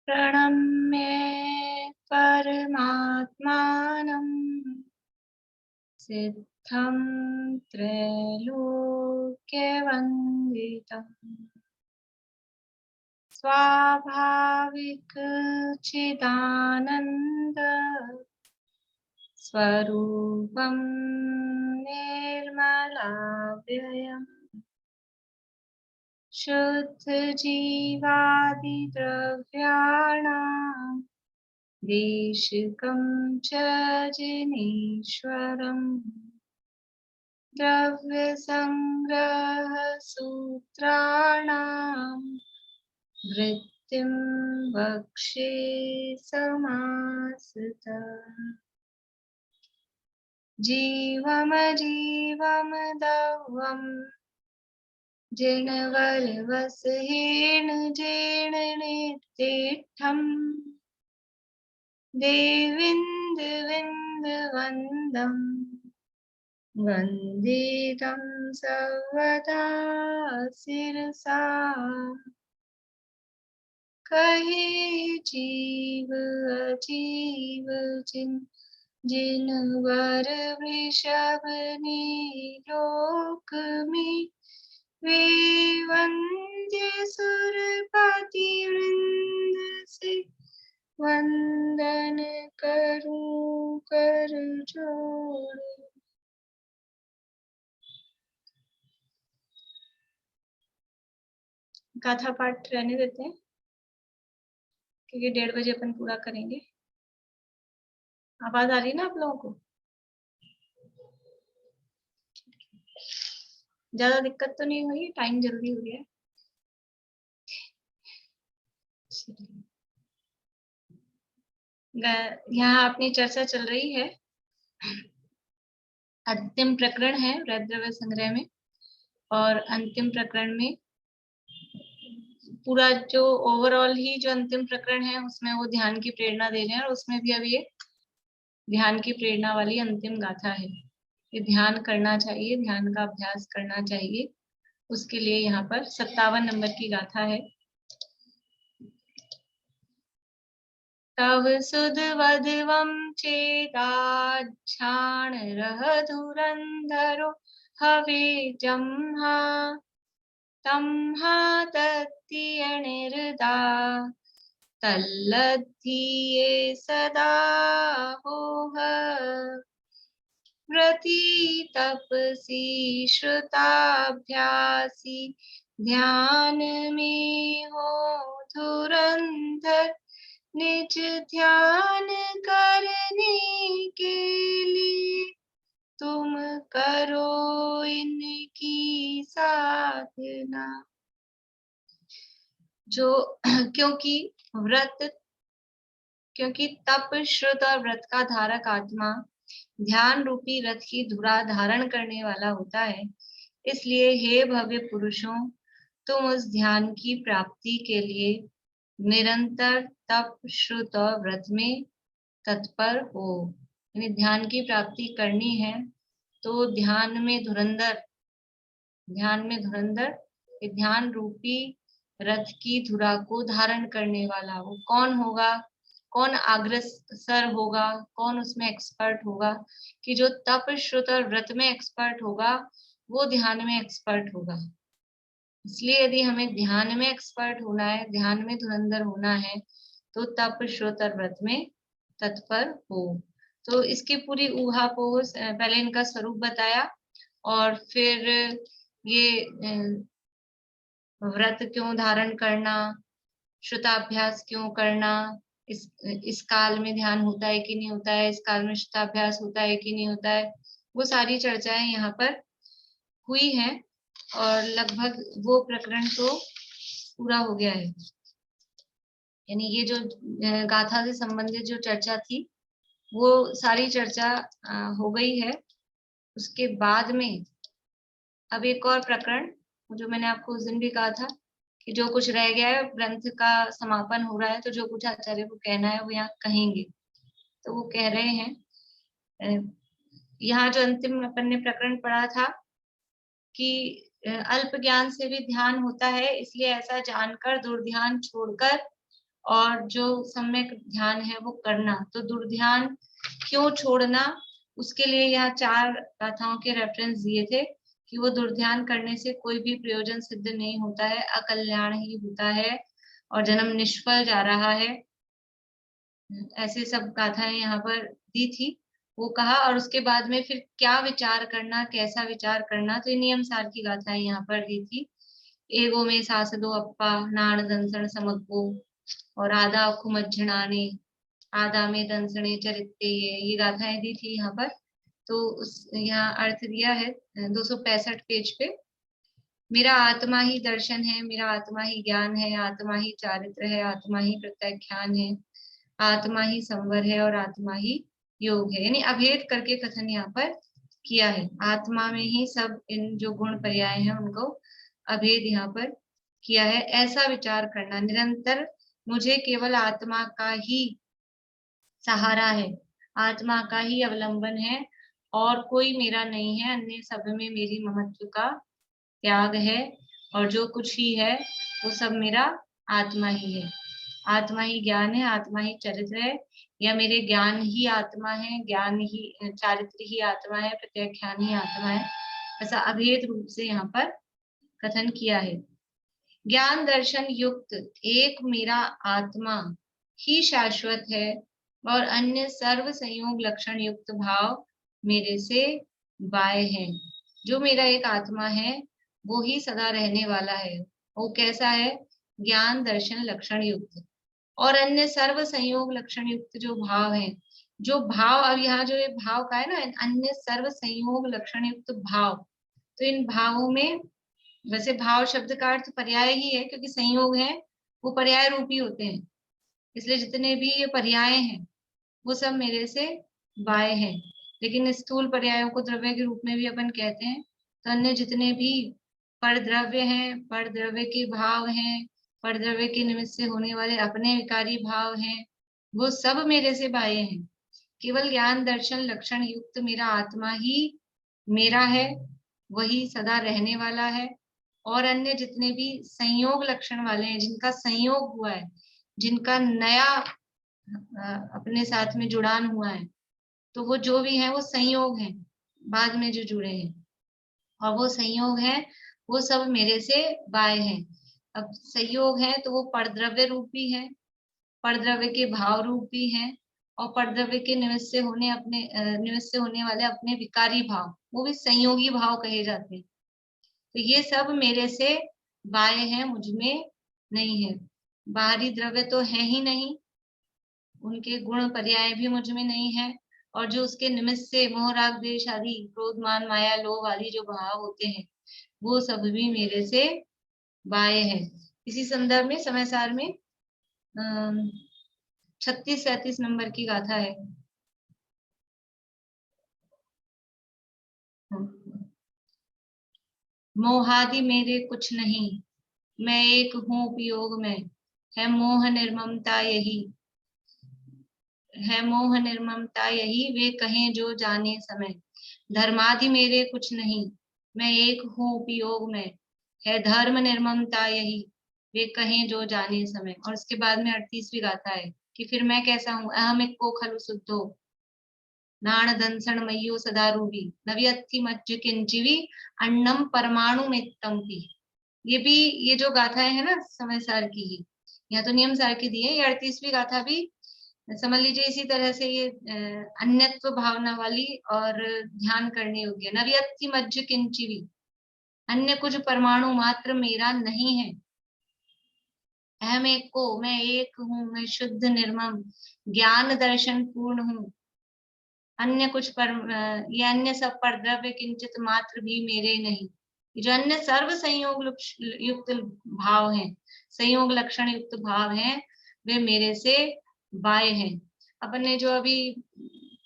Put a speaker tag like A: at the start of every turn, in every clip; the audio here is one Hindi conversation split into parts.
A: प्रणम्य परमात्मानं सिद्धं त्रैलोक्यवन्दितं स्वाभाविक चिदानन्द स्वरूपं निर्मलाव्ययम् शुद्ध जीवादिद्रव्याणां देशिकं च जिनेश्वरम् द्रव्यसंग्रह सूत्राणां वृत्तिं वक्षे समासतः जीवमजीवमदवम् जिनवलवसहीन जीर्ण निर्तिष्ठम् देविन्दविन्दवन्दम् वन्दितं सर्वदा शिरसा कहे जीव अजीव जिनवर वृषभ लोक में वे वंद्य सुरपति वृंद से वंदन करूं कर जोड़। गाथा पाठ रहने देते हैं क्योंकि 1:30 बजे अपन पूरा करेंगे। आवाज आ रही है ना आप लोगों को? ज्यादा दिक्कत तो नहीं हुई? टाइम जल्दी हो गया। यहाँ अपनी चर्चा चल रही है, अंतिम प्रकरण है रुद्रव्य संग्रह में, और अंतिम प्रकरण में पूरा जो ओवरऑल ही जो अंतिम प्रकरण है उसमें वो ध्यान की प्रेरणा दे रहे हैं, और उसमें भी अब ये ध्यान की प्रेरणा वाली अंतिम गाथा है। ये ध्यान करना चाहिए, ध्यान का अभ्यास करना चाहिए, उसके लिए यहाँ पर 57 नंबर की गाथा है। तव सुदवधवं चेदाच्छाण रह धुरंधरो हवे जम्हा तम्हा तत्तियनिर्दा तल्लद्धीये सदा होह व्रती तपसी श्रुताभ्यासी ध्यान में हो धुरंधर निज ध्यान करने के लिए तुम करो इनकी साधना। जो क्योंकि तप श्रुत और व्रत का धारक आत्मा ध्यान रूपी रथ की धुरा धारण करने वाला होता है, इसलिए हे भव्य पुरुषों, तुम उस ध्यान की प्राप्ति के लिए निरंतर तप श्रुत और व्रत में तत्पर हो। यानी ध्यान की प्राप्ति करनी है तो ध्यान में धुरंधर ध्यान रूपी रथ की धुरा को धारण करने वाला वो कौन होगा, कौन अग्रसर होगा, कौन उसमें एक्सपर्ट होगा? कि जो तप श्रुत और व्रत में एक्सपर्ट होगा वो ध्यान में एक्सपर्ट होगा। इसलिए यदि हमें ध्यान में एक्सपर्ट होना है, ध्यान में धुरंधर होना है, तो तप श्रुत और व्रत में तत्पर हो। तो इसकी पूरी ऊहापोह, पहले इनका स्वरूप बताया और फिर ये व्रत क्यों धारण करना, श्रुताभ्यास क्यों करना, इस काल में ध्यान होता है कि नहीं होता है, इस काल में श्रुताभ्यास होता है कि नहीं होता है, वो सारी चर्चाएं यहाँ पर हुई हैं और लगभग वो प्रकरण तो पूरा हो गया है। यानी ये जो गाथा से संबंधित जो चर्चा थी वो सारी चर्चा हो गई है। उसके बाद में अब एक और प्रकरण जो मैंने आपको उस दिन भी कहा था कि जो कुछ रह गया है, ग्रंथ का समापन हो रहा है, तो जो कुछ आचार्य को कहना है वो यहाँ कहेंगे। तो वो कह रहे हैं, यहाँ जो अंतिम अपन ने प्रकरण पढ़ा था कि अल्प ज्ञान से भी ध्यान होता है, इसलिए ऐसा जानकर दुर्ध्यान छोड़कर और जो सम्यक ध्यान है वो करना। तो दुर्ध्यान क्यों छोड़ना, उसके लिए यहाँ 4 गाथाओं के रेफरेंस दिए थे कि वो दुर्ध्यान करने से कोई भी प्रयोजन सिद्ध नहीं होता है, अकल्याण ही होता है और जन्म निष्फल जा रहा है। ऐसे सब गाथाएं यहाँ पर दी थी, वो कहा। और उसके बाद में फिर क्या विचार करना, कैसा विचार करना, तो ये नियम सार की गाथाएं यहाँ पर दी थी। एगो में सासदो अप्पा नाण दंसण समग्गो और आदा खुमज्जणाने आदा में दंसणे चरित्ते, ये गाथाएं दी थी यहाँ पर। तो उस यहाँ अर्थ दिया है 265 पेज पे। मेरा आत्मा ही दर्शन है, मेरा आत्मा ही ज्ञान है, आत्मा ही चारित्र है, आत्मा ही प्रत्याख्यान है, आत्मा ही संवर है और आत्मा ही योग है। यानी अभेद करके कथन यहाँ पर किया है। आत्मा में ही सब इन जो गुण पर्याय हैं उनको अभेद यहाँ पर किया है। ऐसा विचार करना, निरंतर मुझे केवल आत्मा का ही सहारा है, आत्मा का ही अवलंबन है और कोई मेरा नहीं है, अन्य सब में मेरी ममत्व का त्याग है और जो कुछ ही है वो सब मेरा आत्मा ही है। आत्मा ही ज्ञान है, आत्मा ही चरित्र है, या मेरे ज्ञान ही आत्मा है, ज्ञान ही चारित्र ही आत्मा है, प्रत्याख्यान ही आत्मा है। ऐसा अभेद रूप से यहाँ पर कथन किया है। ज्ञान दर्शन युक्त एक मेरा आत्मा ही शाश्वत है और अन्य सर्व संयोग लक्षण युक्त भाव मेरे से बाय है। जो मेरा एक आत्मा है वो ही सदा रहने वाला है। वो कैसा है? ज्ञान दर्शन लक्षण युक्त और अन्य सर्व संयोग लक्षण युक्त जो भाव है, जो भाव, अब यहाँ जो ये भाव का है ना, अन्य सर्व संयोग लक्षण युक्त भाव, तो इन भावों में, वैसे भाव शब्द का अर्थ पर्याय ही है क्योंकि संयोग है वो पर्याय रूपी होते हैं, इसलिए जितने भी ये पर्याय हैं वो सब मेरे से बाय हैं। लेकिन स्थूल पर्यायों को द्रव्य के रूप में भी अपन कहते हैं। तो अन्य जितने भी परद्रव्य हैं, परद्रव्य के भाव हैं, परद्रव्य के निमित्त से होने वाले अपने विकारी भाव हैं, वो सब मेरे से बाह्य हैं। केवल ज्ञान दर्शन लक्षण युक्त मेरा आत्मा ही मेरा है, वही सदा रहने वाला है। और अन्य जितने भी संयोग लक्षण वाले हैं, जिनका संयोग हुआ है, जिनका नया अपने साथ में जुड़ान हुआ है, तो वो जो भी है वो संयोग है, बाद में जो जुड़े हैं, और वो संयोग है वो सब मेरे से बाय है। अब संयोग है तो वो परद्रव्य रूपी है, परद्रव्य के भाव रूपी है, और परद्रव्य के निमित्त से होने अपने निमित्त से होने वाले अपने विकारी भाव, वो भी संयोगी भाव कहे जाते हैं। तो ये सब मेरे से बाय है, मुझ में नहीं है। बाहरी द्रव्य तो है ही नहीं, उनके गुण पर्याय भी मुझ में नहीं है, और जो उसके निमित्त से मोह राग द्वेष आदि क्रोध मान माया लोभ आदि जो भाव होते हैं वो सब भी मेरे से बाय है। इसी संदर्भ में समय सार में 36-37 नंबर की गाथा है। मोहादि मेरे कुछ नहीं, मैं एक हूँ उपयोग में, है मोह निर्ममता यही, है मोह निर्ममता यही, वे कहें जो जाने समय। धर्मादि मेरे कुछ नहीं, मैं एक हूँ उपयोग में, है धर्म निर्ममता यही, वे कहें जो जाने समय। और उसके बाद में 38वीं गाथा है कि फिर मैं कैसा हूँ। अहम को खलु शुद्धो नाण दंसण मय्यो सदा रूपी नव्यत्थि मज्ज किंचिवी अन्नम परमाणु में तंपी। ये भी, ये जो गाथाएं है ना समय सार की ही, या तो नियम सार की दी है, ये 38वीं गाथा भी समझ लीजिए इसी तरह से। ये अन्यत्व भावना वाली और ध्यान करने योग्य। नव्यत्थि मज्ज किंचिवी, अन्य कुछ परमाणु मात्र मेरा नहीं है। अहम एक को, मैं एक हूँ, मैं शुद्ध निर्मम ज्ञान दर्शन पूर्ण हूँ। अन्य कुछ पर ये अन्य सब पर द्रव्य किंचित मात्र भी मेरे नहीं। जो अन्य सर्व संयोग युक्त भाव हैं, संयोग लक्षण युक्त भाव हैं, वे मेरे से बाय हैं। अपन ने जो अभी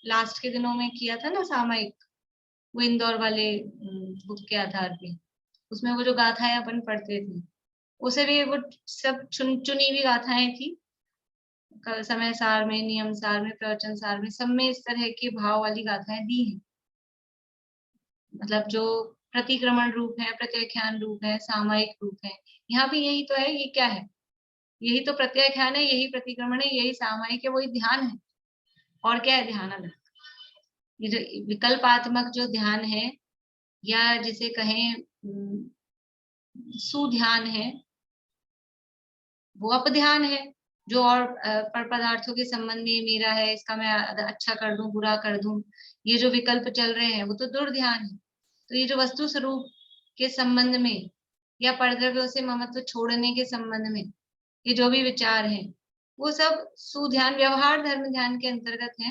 A: लास्ट के दिनों में किया था ना सामयिक, वो इंदौर वाले बुक के आधार पे, उसमें वो जो गाथाएं अपन पढ़ते थे, उसे भी वो सब चुनी हुई गाथाएं थी। समय सार में, नियम सार में, प्रवचन सार में, सब में इस तरह के भाव वाली गाथाएं दी हैं। मतलब जो प्रतिक्रमण रूप है, प्रत्याख्यान रूप है, सामयिक रूप है, यहाँ भी यही तो है। ये क्या है? यही तो प्रत्याख्यान है, यही प्रतिक्रमण है, यही सामायिक है, वही ध्यान है। और क्या है ध्यान अलग? ये जो विकल्पात्मक जो ध्यान है, या जिसे कहें सुध्यान है, वो अपध्यान है, जो और पर पदार्थों के संबंध में मेरा है, इसका मैं अच्छा कर दूं, बुरा कर दूं, ये जो विकल्प चल रहे हैं वो तो दुर्ध्यान है। तो ये जो वस्तु स्वरूप के संबंध में या परद्रव्यों से ममत्व छोड़ने के संबंध में ये जो भी विचार हैं, वो सब सुध्यान, व्यवहार धर्म ध्यान के अंतर्गत है।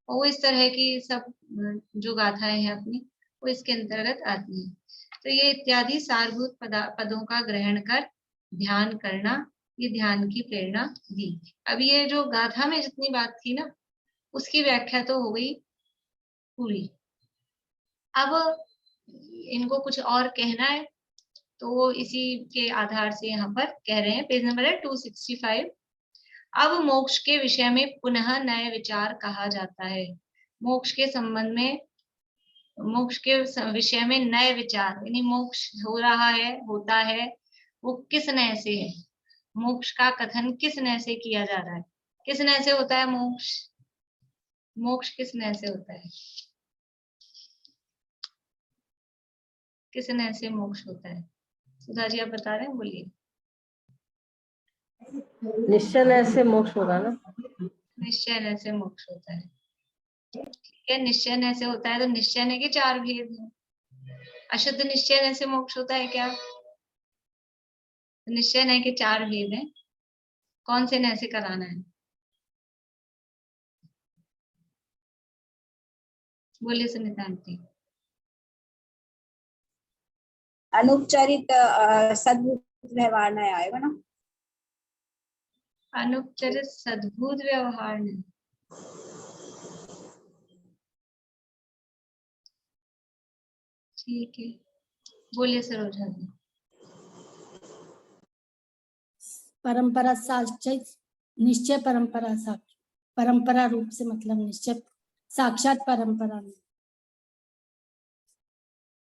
A: और वो इस तरह की सब जो गाथाएं हैं अपनी, वो इसके अंतर्गत आती है। तो ये इत्यादि सारभूत पदों का ग्रहण कर ध्यान करना, ये ध्यान की प्रेरणा दी। अब ये जो गाथा में जितनी बात थी ना, उसकी व्याख्या तो हो गई पूरी। अब इनको कुछ और कहना है, तो इसी के आधार से यहाँ पर कह रहे हैं, पेज नंबर है 265। अब मोक्ष के विषय में पुनः नए विचार कहा जाता है। मोक्ष के संबंध में, मोक्ष के विषय में नए विचार, यानी मोक्ष हो रहा है, होता है, वो किस नए से है, मोक्ष का कथन किस नए से किया जा रहा है, किस नए से होता है मोक्ष, मोक्ष किस नए से होता है, किस नए से मोक्ष होता है? सुधा जी आप बता रहे हैं, बोलिए।
B: निश्चय नय से मोक्ष होगा ना?
A: निश्चय नय से मोक्ष होता है, ठीक है। निश्चय नय से होता है, तो निश्चय नय के 4 भेद हैं। अशुद्ध निश्चय नय से मोक्ष होता है क्या? निश्चय नय के 4 भेद हैं, कौन से नय से कराना है? बोलिए सुनीता आंटी।
C: अनुपचारित सद्भुत व्यवहार नय आएगा ना?
A: अनुपचारित सद्भुत व्यवहार नहीं, ठीक है। बोलिए सरोजा जी।
D: परंपरा साक्षात निश्चय, परंपरा साक्षात, परंपरा रूप से मतलब निश्चय, साक्षात परंपरा में।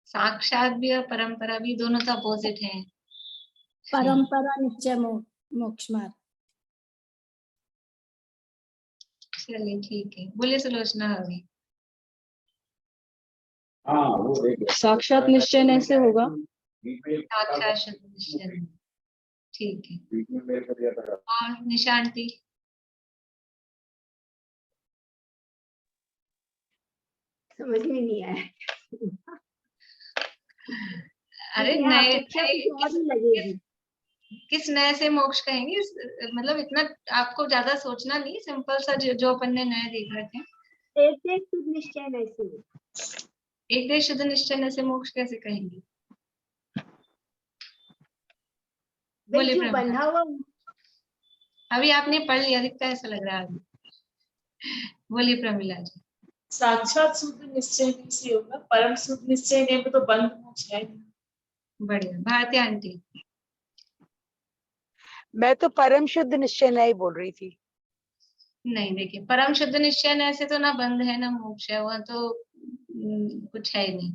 A: साक्षात भी और परंपरा भी दोनों तो अपोजिट हैं।
D: परंपरा निश्चय मोक्ष मार्ग।
A: चलिए ठीक है, बोलिए सुलोचना होगी।
B: साक्षात निश्चय ऐसे होगा।
A: साक्षात शुद्ध निश्चय नहीं। ठीक है, और निशांति?
C: समझ में नहीं आया।
A: अरे नए
C: लगेगी।
A: किस नए से मोक्ष कहेंगे, मतलब इतना आपको ज्यादा सोचना नहीं, सिंपल सा जो अपन ने नए देख रखे हैं।
C: एक देश शुद्ध निश्चय नय से,
A: एक देश शुद्ध निश्चय नय से मोक्ष कैसे कहेंगे? बोलिए
C: जो बंधा हुआ,
A: अभी आपने पढ़ लिया, दिखता है ऐसा लग रहा है अभी। बोलिए प्रमिला जी।
E: साक्षात शुद्ध निश्चय से होगा, परम शुद्ध निश्चय में तो बंध मोक्ष है।
A: बढ़िया। भारती आंटी?
F: मैं तो परम शुद्ध निश्चय नहीं बोल रही थी।
A: नहीं, देखिए परम शुद्ध निश्चय नय से तो ना बंध है ना मोक्ष है, वह तो कुछ है ही नहीं।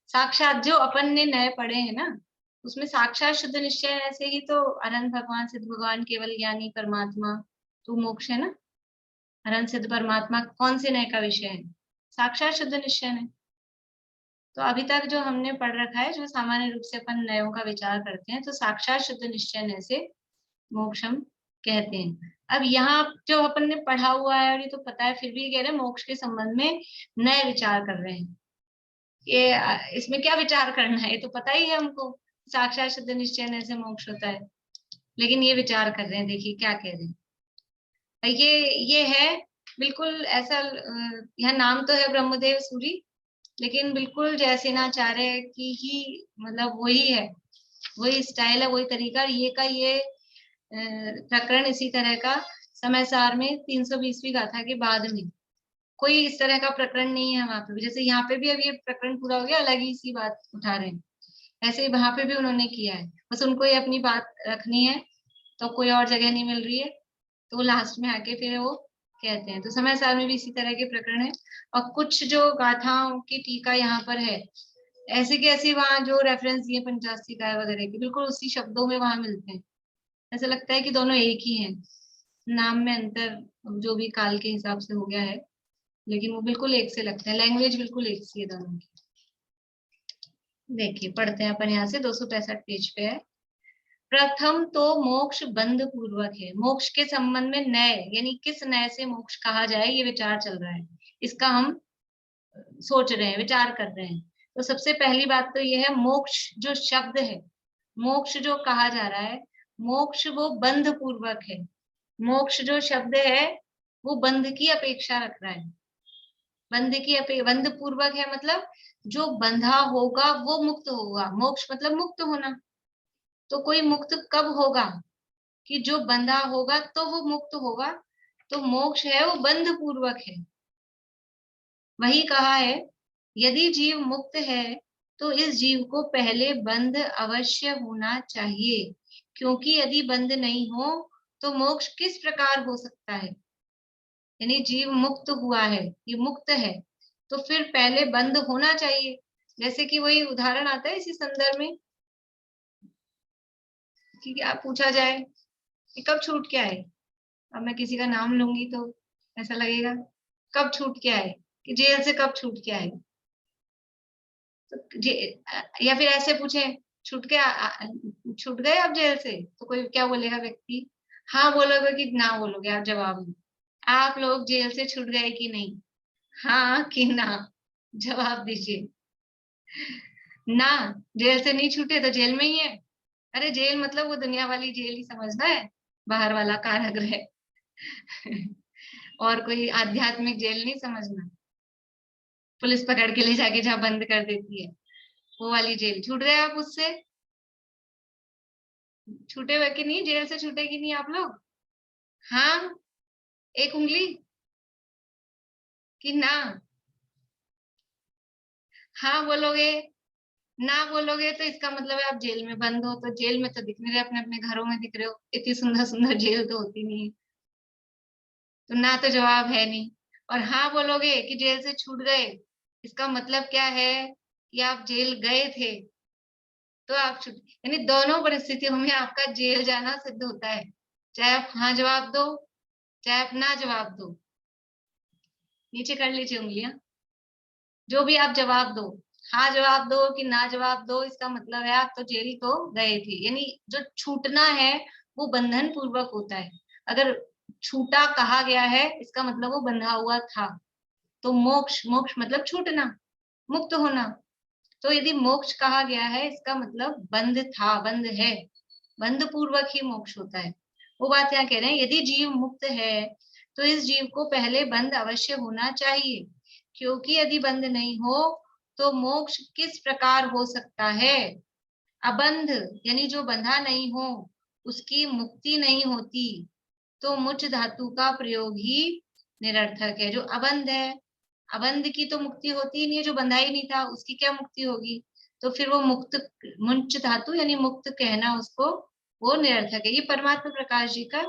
A: साक्षात जो अपन ने नए पढ़े हैं ना, उसमें साक्षात शुद्ध निश्चय ऐसे ही तो अनंत भगवान, सिद्ध भगवान, केवल ज्ञानी परमात्मा, तो मोक्ष है ना। अनंत सिद्ध परमात्मा कौन से नए का विषय है? साक्षात शुद्ध निश्चय है। तो अभी तक जो हमने पढ़ रखा है, जो सामान्य रूप से अपन नयों का विचार करते हैं, तो साक्षात शुद्ध निश्चय नय से मोक्ष हम कहते हैं। अब यहाँ जो अपन ने पढ़ा हुआ है और ये तो पता है, फिर भी कह रहे हैं मोक्ष के संबंध में नए विचार कर रहे हैं। ये इसमें क्या विचार करना है, ये तो पता ही है हमको, साक्षात शुद्ध निश्चय नय से मोक्ष होता है, लेकिन ये विचार कर रहे हैं। देखिए क्या कह रहे हैं, ये है बिल्कुल ऐसा, यह नाम तो है ब्रह्मदेव सूरी, लेकिन बिल्कुल जयसेनाचार्य की ही मतलब वही है, वही स्टाइल है, वही तरीका। ये का ये प्रकरण इसी तरह का समय सार में 320वीं गाथा के बाद में कोई इस तरह का प्रकरण नहीं है वहां पे भी। जैसे यहाँ पे भी अब ये प्रकरण पूरा हो गया, अलग ही सी बात उठा रहे हैं, ऐसे ही वहां पे भी उन्होंने किया है। बस उनको ये अपनी बात रखनी है, तो कोई और जगह नहीं मिल रही है, तो लास्ट में आके फिर वो कहते हैं। तो समय सार में भी इसी तरह के प्रकरण है। और कुछ जो गाथाओं की टीका यहाँ पर है, ऐसे की ऐसी वहां जो रेफरेंस दिए पंचाशी काय वगैरह के, बिल्कुल उसी शब्दों में वहां मिलते हैं। ऐसा लगता है कि दोनों एक ही हैं, नाम में अंतर जो भी काल के हिसाब से हो गया है, लेकिन वो बिल्कुल एक से लगते हैं, लैंग्वेज बिल्कुल एक सी है दोनों की। देखिए पढ़ते हैं अपन यहाँ से, 265 पेज पे है। प्रथम तो मोक्ष बंध पूर्वक है। मोक्ष के संबंध में नए यानी किस नए से मोक्ष कहा जाए, ये विचार चल रहा है, इसका हम सोच रहे हैं, विचार कर रहे हैं। तो सबसे पहली बात तो ये है, मोक्ष जो शब्द है, मोक्ष जो कहा जा रहा है, मोक्ष वो बंध पूर्वक है। मोक्ष जो शब्द है वो बंध की अपेक्षा रख रहा है। बंध पूर्वक है मतलब जो बंधा होगा वो मुक्त होगा। मोक्ष मतलब मुक्त होना। तो कोई मुक्त कब होगा, कि जो बंधा होगा तो वो मुक्त होगा। तो मोक्ष है वो बंध पूर्वक है। वही कहा है, यदि जीव मुक्त है तो इस जीव को पहले बंध अवश्य होना चाहिए, क्योंकि यदि बंध नहीं हो तो मोक्ष किस प्रकार हो सकता है। यानी जीव मुक्त हुआ है, ये मुक्त है, तो फिर पहले बंध होना चाहिए। जैसे कि वही उदाहरण आता है इसी संदर्भ में कि आप पूछा जाए कि कब छूट के आए, अब मैं किसी का नाम लूंगी तो ऐसा लगेगा, कब छूट के आए, कि जेल से कब छूट के आए। तो या फिर ऐसे पूछे, छूट छूट गए आप जेल से, तो कोई क्या बोलेगा व्यक्ति, हाँ बोलोगे कि ना बोलोगे, आप जवाब में, आप लोग जेल से छूट गए कि नहीं, हाँ कि ना, जवाब दीजिए। ना, जेल से नहीं छूटे तो जेल में ही है। अरे जेल मतलब वो दुनिया वाली जेल ही समझना है, बाहर वाला कारागृह और कोई आध्यात्मिक जेल नहीं समझना, पुलिस पकड़ के ले जाके जहाँ बंद कर देती है वो वाली जेल। छूट गए आप उससे, छूटे हुए कि नहीं, जेल से छूटे कि नहीं आप लोग, हाँ एक उंगली कि ना, हाँ बोलोगे, ना बोलोगे तो इसका मतलब है आप जेल में बंद हो। तो जेल में तो दिख नहीं रहे, अपने अपने घरों में दिख रहे हो, इतनी सुंदर सुंदर जेल तो होती नहीं है। तो ना तो जवाब है नहीं। और हाँ बोलोगे कि जेल से छूट गए, इसका मतलब क्या है कि आप जेल गए थे, तो आप छूट, यानी दोनों परिस्थितियों में आपका जेल जाना सिद्ध होता है, चाहे आप हाँ जवाब दो चाहे आप ना जवाब दो। नीचे कर लीजिए उंगलियां, जो भी आप जवाब दो, हाँ जवाब दो कि ना जवाब दो, इसका मतलब है आप तो जेल तो गए थे। यानी जो छूटना है वो बंधन पूर्वक होता है। अगर छूटा कहा गया है इसका मतलब वो बंधा हुआ था। तो मोक्ष, मोक्ष मतलब छूटना, मुक्त होना। तो यदि मोक्ष कहा गया है इसका मतलब बंध था, बंध है, बंध पूर्वक ही मोक्ष होता है। वो बात यहाँ कह रहे हैं, यदि जीव मुक्त है तो इस जीव को पहले बंध अवश्य होना चाहिए, क्योंकि यदि बंध नहीं हो तो मोक्ष किस प्रकार हो सकता है। अबंध यानी जो बंधा नहीं हो उसकी मुक्ति नहीं होती, तो मुच धातु का प्रयोग ही निरर्थक है। जो अबंध है, अबंध की तो मुक्ति होती ही नहीं है, जो बंधा ही नहीं था उसकी क्या मुक्ति होगी। तो फिर वो मुक्त, मुंच धातु यानी मुक्त कहना उसको, वो निरर्थक है। ये परमात्मा प्रकाश जी का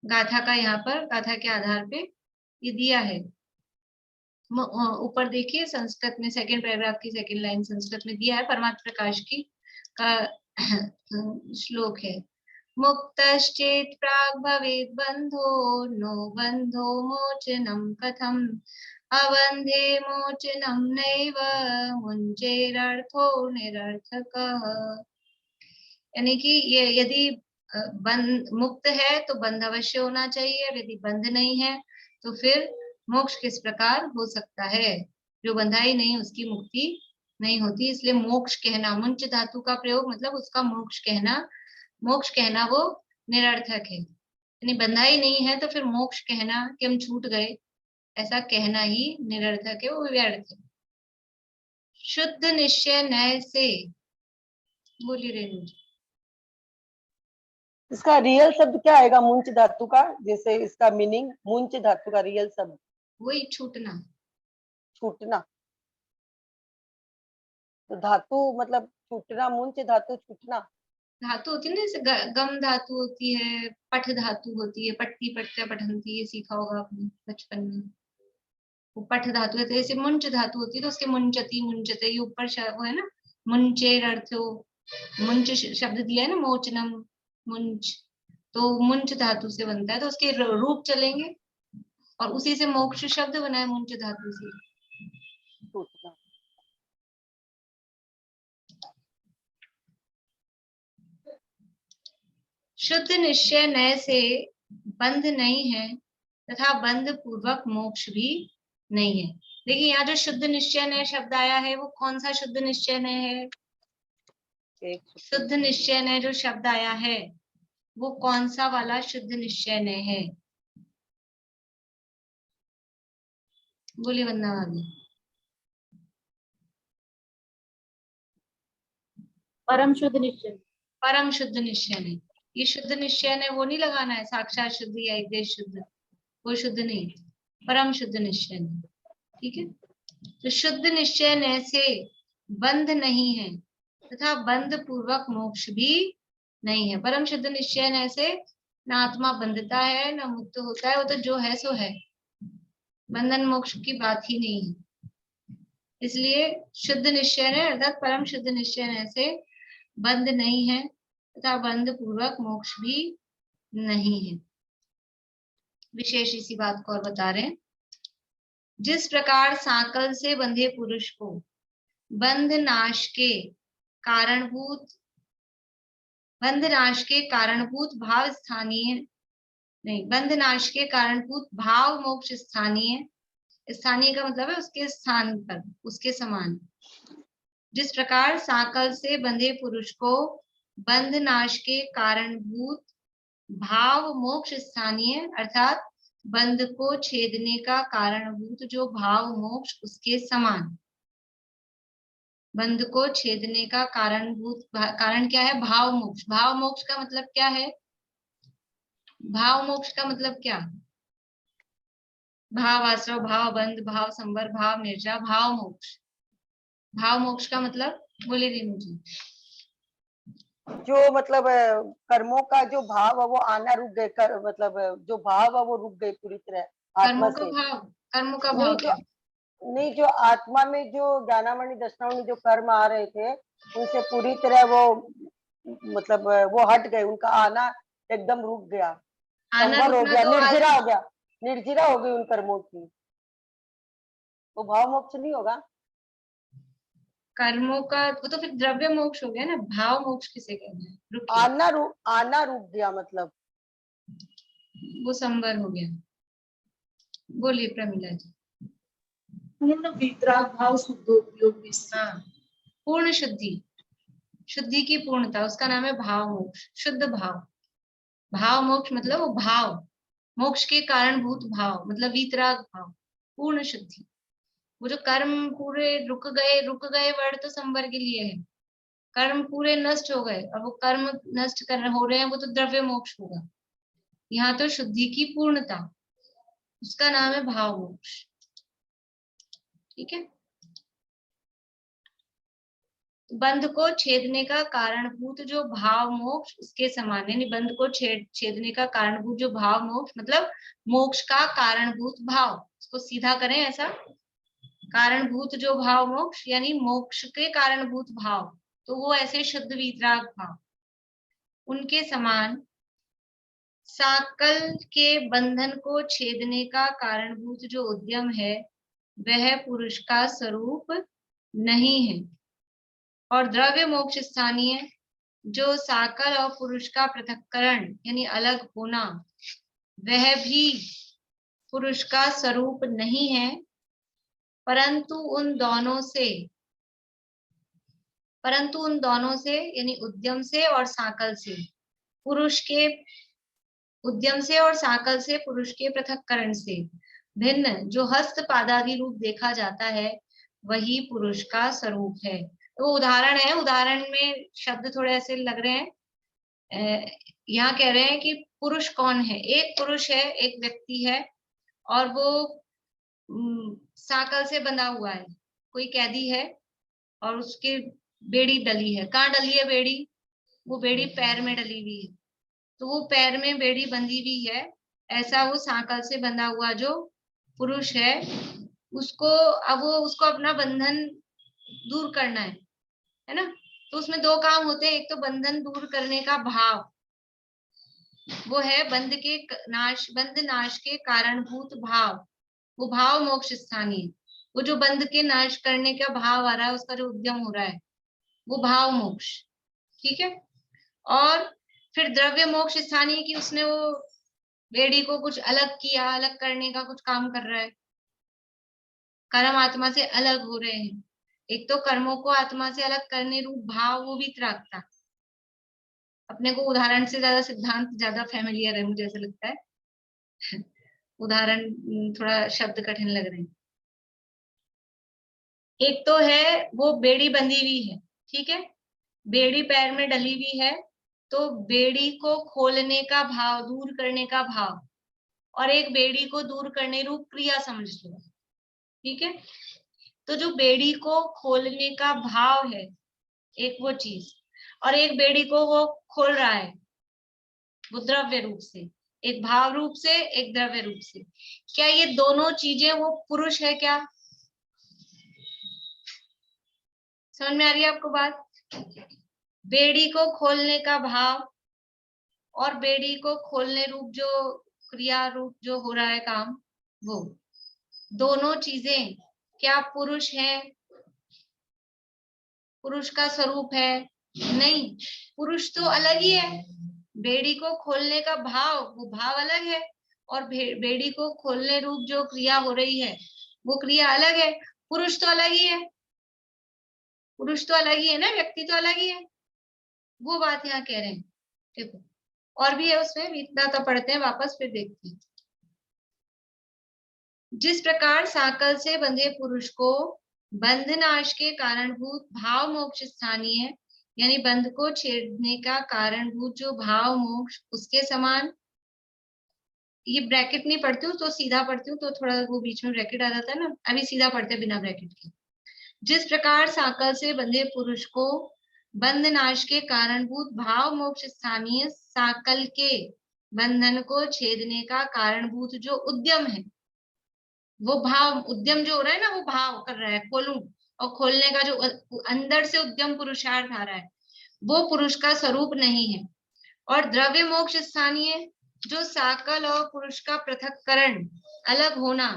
A: गाथा का, यहाँ पर गाथा के आधार पे ये दिया है। ऊपर देखिए संस्कृत में सेकंड पैराग्राफ की सेकंड लाइन संस्कृत में दिया है, परमात्मा प्रकाश की का श्लोक है। मुक्तश्चेत् प्राग् भवेत् बन्धो नो बन्धो मोचनं कथम् अबन्धे मोचनं नैव मुञ्चेरर्थो निरर्थकः। यानी कि ये यदि बंध मुक्त है तो बंध अवश्य होना चाहिए, और यदि बंध नहीं है तो फिर मोक्ष किस प्रकार हो सकता है। जो बंधा ही नहीं उसकी मुक्ति नहीं होती, इसलिए मोक्ष कहना, मुंच धातु का प्रयोग मतलब उसका मोक्ष कहना, मोक्ष कहना वो निरर्थक है। यानी बंधा ही नहीं है तो फिर मोक्ष कहना कि हम छूट गए, ऐसा कहना ही निरर्थक है, वो व्यर्थ है। शुद्ध निश्चय नय से, बोलिए रेणु जी।
F: इसका रियल शब्द क्या आएगा मुंच धातु का, जैसे इसका मीनिंग मुंच धातु का रियल शब्द
A: वही छूटना,
F: छूटना। तो धातु मतलब छूटना, मुंच धातु छूटना।
A: धातु होती है ना, जैसे गम धातु होती है, पठ धातु होती है, पट्टी पट्टा पठंती, ये सीखा होगा आपने बचपन में। वो पठ धातु है। तो जैसे मुंच धातु होती है तो उसके मुंचती मुंचते, ये ऊपर वो है ना, मुंचेर अर्थो, मुंच शब्द दिया है ना, मोचनम मुंच, तो मुंच धातु से बनता है, तो उसके रूप चलेंगे और उसी से मोक्ष शब्द बना है मुंच धातु से।
F: टूटना।
A: शुद्ध निश्चय नय से बंध नहीं है तथा बंध पूर्वक मोक्ष भी नहीं है। देखिए यहाँ जो शुद्ध निश्चय नय शब्द आया है वो कौन सा शुद्ध निश्चय नय है? शुद्ध निश्चय नय जो शब्द आया है वो कौन सा वाला शुद्ध निश्चय नय है? बोलिए वंदना भाभी।
B: परम शुद्ध निश्चय।
A: परम शुद्ध निश्चय नय। ये शुद्ध निश्चय नय वो नहीं लगाना है साक्षात शुद्ध या उपदेश शुद्ध, वो शुद्ध नहीं, परम शुद्ध निश्चय नय। ठीक है, तो शुद्ध निश्चय नय से बंध नहीं है तथा बंध पूर्वक मोक्ष भी नहीं है। परम शुद्ध निश्चय नय से न आत्मा बंधता है न मुक्त होता है, वो तो जो है सो है, बंधन मोक्ष की बात ही नहीं है। इसलिए शुद्ध निश्चय नय अर्थात परम शुद्ध निश्चय नय से बंध नहीं है तथा बंध पूर्वक मोक्ष भी नहीं है। विशेष इसी बात को और बता रहे हैं। जिस प्रकार सांकल से बंधे पुरुष को बंध नाश के कारणभूत भाव स्थानीय नहीं, बंध नाश के कारणभूत भाव मोक्ष स्थानीय, स्थानीय का मतलब है उसके स्थान पर, उसके समान। जिस प्रकार सांकल से बंधे पुरुष को बंध नाश के कारणभूत भाव मोक्ष स्थानीय अर्थात बंध को छेदने का कारणभूत जो भाव मोक्ष उसके समान। बंध को छेदने का कारण क्या है? भाव मोक्ष। भाव मोक्ष का मतलब क्या है? भाव मोक्ष का मतलब क्या? भाव आश्रव, भाव बंध, भाव संवर, भाव निर्जा, भाव मोक्ष। भाव मोक्ष का मतलब बोले रेणु जी।
F: जो मतलब कर्मों का जो भाव है वो आना रुक गए, मतलब जो भाव है वो रुक गए पूरी तरह आत्मा
A: कर्मों का
F: से।
A: भाव, कर्मों का
F: नहीं
A: भाव क्या?
F: नहीं, जो आत्मा में जो ज्ञानामणि दर्शनामणि जो कर्म आ रहे थे उनसे पूरी तरह वो मतलब वो हट गए, उनका आना एकदम रुक गया,
A: आना
F: संवर हो
A: रुकना
F: गया,
A: तो
F: निर्जरा हो गया, निर्जरा हो गई उन कर्मों की। वो भाव मोक्ष नहीं होगा?
A: कर्मों का वो तो फिर द्रव्य मोक्ष हो गया ना। भाव मोक्ष किसे कहना है? रुकिए,
F: आना रुक गया मतलब
A: वो संवर हो गया। बोलिए प्रमिला जी।
E: पूर्ण वितराग भाव शुद्धोपयोग भी।
A: हाँ, पूर्ण शुद्धि, शुद्धि की पूर्णता, उसका नाम है भाव मोक्ष, शुद्ध भाव। भाव मोक्ष मतलब वो भाव, मोक्ष के कारणभूत भाव मतलब वीतराग भाव, पूर्ण शुद्धि। वो जो कर्म पूरे रुक गए वर्ड तो संवर के लिए है। कर्म पूरे नष्ट हो गए और वो कर्म नष्ट हो रहे हैं, वो तो द्रव्य मोक्ष होगा। यहाँ तो शुद्धि की पूर्णता, उसका नाम है भाव मोक्ष। ठीक है, बंध को छेदने का कारणभूत जो भाव मोक्ष उसके समान, यानी बंध को छेदने का कारणभूत जो भाव मोक्ष मतलब मोक्ष का कारणभूत भाव, उसको सीधा करें ऐसा, कारणभूत जो भाव मोक्ष यानी मोक्ष के कारणभूत भाव, तो वो ऐसे शुद्ध वीतराग भाव, उनके समान साकल के बंधन को छेदने का कारणभूत जो उद्यम है वह पुरुष का स्वरूप नहीं है। और द्रव्य मोक्ष स्थानीय जो साकल और पुरुष का पृथक्करण यानी अलग होना, वह भी पुरुष का स्वरूप नहीं है, परंतु उन दोनों से यानी उद्यम से और साकल से पुरुष के उद्यम से और साकल से पुरुष के पृथक्करण से भिन्न जो हस्त पादादि रूप देखा जाता है वही पुरुष का स्वरूप है। तो उदाहरण है, उदाहरण में शब्द थोड़े ऐसे लग रहे हैं। यहाँ कह रहे हैं कि पुरुष कौन है? एक पुरुष है, एक व्यक्ति है और वो साकल से बंधा हुआ है, कोई कैदी है और उसके बेड़ी डली है। कहाँ डली है बेड़ी? वो बेड़ी पैर में डली हुई है, तो वो पैर में बेड़ी बंधी हुई है, ऐसा वो साकल से बंधा हुआ जो पुरुष है उसको अब वो उसको अपना बंधन दूर करना है ना। तो उसमें दो काम होते हैं, एक तो बंधन दूर करने का भाव, वो है बंध नाश के कारणभूत भाव, वो भाव मोक्ष स्थानीय। वो जो बंध के नाश करने का भाव आ रहा है, उसका जो उद्यम हो रहा है, वो भाव मोक्ष। ठीक है। और फिर द्रव्य मोक्ष स्थानीय की उसने वो बेड़ी को कुछ अलग किया, अलग करने का कुछ काम कर रहा है, कर्म आत्मा से अलग हो रहे हैं। एक तो कर्मों को आत्मा से अलग करने रूप भाव, वो भी त्रागता। अपने को उदाहरण से ज्यादा सिद्धांत ज्यादा फेमिलियर है, मुझे ऐसा लगता है। उदाहरण थोड़ा शब्द कठिन लग रहे हैं। एक तो है वो बेड़ी बंधी हुई है, ठीक है, बेड़ी पैर में डली हुई है, तो बेड़ी को खोलने का भाव, दूर करने का भाव, और एक बेड़ी को दूर करने रूप क्रिया समझ लो। ठीक है। तो जो बेड़ी को खोलने का भाव है, एक वो चीज, और एक बेड़ी को वो खोल रहा है, वो द्रव्य रूप से, एक भाव रूप से, एक द्रव्य रूप से। क्या ये दोनों चीजें वो पुरुष है क्या? समझ में आ रही है आपको बात? बेड़ी को खोलने का भाव और बेड़ी को खोलने रूप जो क्रिया रूप जो हो रहा है काम, वो दोनों चीजें क्या पुरुष है? पुरुष का स्वरूप है? नहीं, पुरुष तो अलग ही है। बेड़ी को खोलने का भाव, वो भाव अलग है, और बेड़ी को खोलने रूप जो क्रिया हो रही है, वो क्रिया अलग है। पुरुष तो अलग ही है, पुरुष तो अलग ही है ना, व्यक्ति तो अलग ही है। वो बात यहाँ कह रहे हैं। देखो और भी है उसमें, इतना तो पढ़ते हैं, वापस फिर देखते हैं। जिस प्रकार साकल से बंधे पुरुष को बंध नाश के कारणभूत भाव मोक्ष स्थानीय है, यानी बंध को छेड़ने का कारणभूत जो भाव मोक्ष, उसके समान। ये ब्रैकेट नहीं पढ़ती हूँ तो सीधा पढ़ती हूँ, तो थोड़ा वो बीच में ब्रैकेट आ जाता है ना, अभी सीधा पढ़ते हैं बिना ब्रैकेट के। जिस प्रकार साकल से बंधे पुरुष को बंध नाश के कारणभूत भाव मोक्ष स्थानीय साकल के बंधन को छेदने का कारणभूत जो उद्यम है, वो भाव उद्यम जो हो रहा है ना, वो भाव कर रहा है खोलूं, और खोलने का जो अंदर से उद्यम पुरुषार्थ आ रहा है, वो पुरुष का स्वरूप नहीं है। और द्रव्य मोक्ष स्थानीय जो साकल और पुरुष का पृथक्करण, अलग होना,